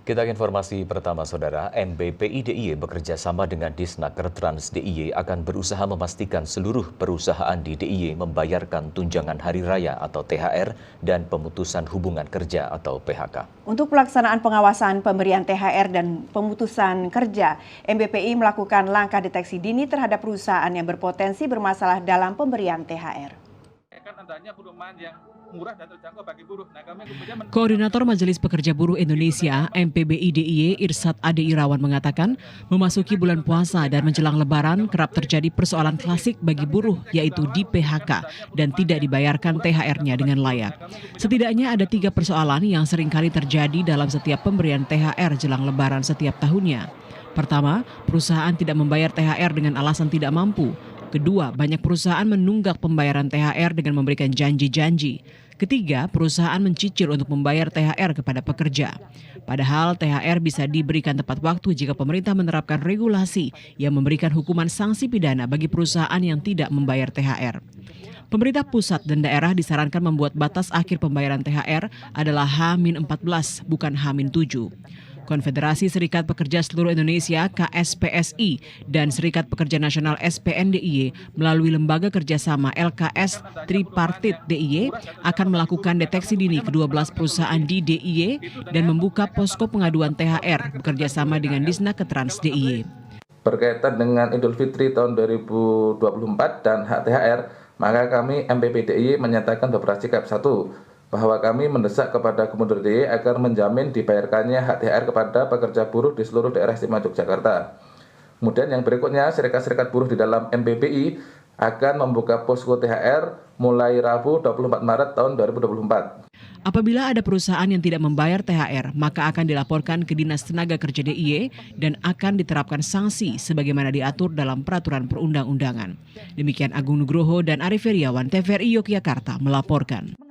Kita ke informasi pertama, Saudara. MBPI DIY bekerja sama dengan Disnaker Trans DIY akan berusaha memastikan seluruh perusahaan di DIY membayarkan tunjangan hari raya atau THR dan pemutusan hubungan kerja atau PHK. Untuk pelaksanaan pengawasan pemberian THR dan pemutusan kerja, MBPI melakukan langkah deteksi dini terhadap perusahaan yang berpotensi bermasalah dalam pemberian THR. Koordinator Majelis Pekerja Buruh Indonesia (MPBI) DIY Irsad Ade Irawan mengatakan, memasuki bulan puasa dan menjelang Lebaran kerap terjadi persoalan klasik bagi buruh, yaitu di PHK dan tidak dibayarkan THR-nya dengan layak. Setidaknya ada 3 persoalan yang seringkali terjadi dalam setiap pemberian THR jelang Lebaran setiap tahunnya. Pertama, perusahaan tidak membayar THR dengan alasan tidak mampu. Kedua, banyak perusahaan menunggak pembayaran THR dengan memberikan janji-janji. Ketiga, perusahaan mencicil untuk membayar THR kepada pekerja. Padahal THR bisa diberikan tepat waktu jika pemerintah menerapkan regulasi yang memberikan hukuman sanksi pidana bagi perusahaan yang tidak membayar THR. Pemerintah pusat dan daerah disarankan membuat batas akhir pembayaran THR adalah H-14, bukan H-7. Konfederasi Serikat Pekerja Seluruh Indonesia (KSPSI) dan Serikat Pekerja Nasional (SPN) melalui Lembaga Kerjasama LKS Tripartit DIY akan melakukan deteksi dini ke-12 perusahaan di DIY dan membuka posko pengaduan THR bekerjasama dengan Disnaker Trans DIY. Berkaitan dengan Idul Fitri tahun 2024 dan hak THR, maka kami MPBI DIY menyatakan beberapa sikap. 1. Bahwa kami mendesak kepada Gubernur DIY agar menjamin dibayarkannya hak THR kepada pekerja buruh di seluruh daerah istimewa Yogyakarta. Kemudian yang berikutnya, serikat-serikat buruh di dalam MPBI akan membuka posko THR mulai Rabu 24 Maret tahun 2024. Apabila ada perusahaan yang tidak membayar THR, maka akan dilaporkan ke Dinas Tenaga Kerja DIY dan akan diterapkan sanksi sebagaimana diatur dalam peraturan perundang-undangan. Demikian Agung Nugroho dan Arif Heriawan, TVRI Yogyakarta melaporkan.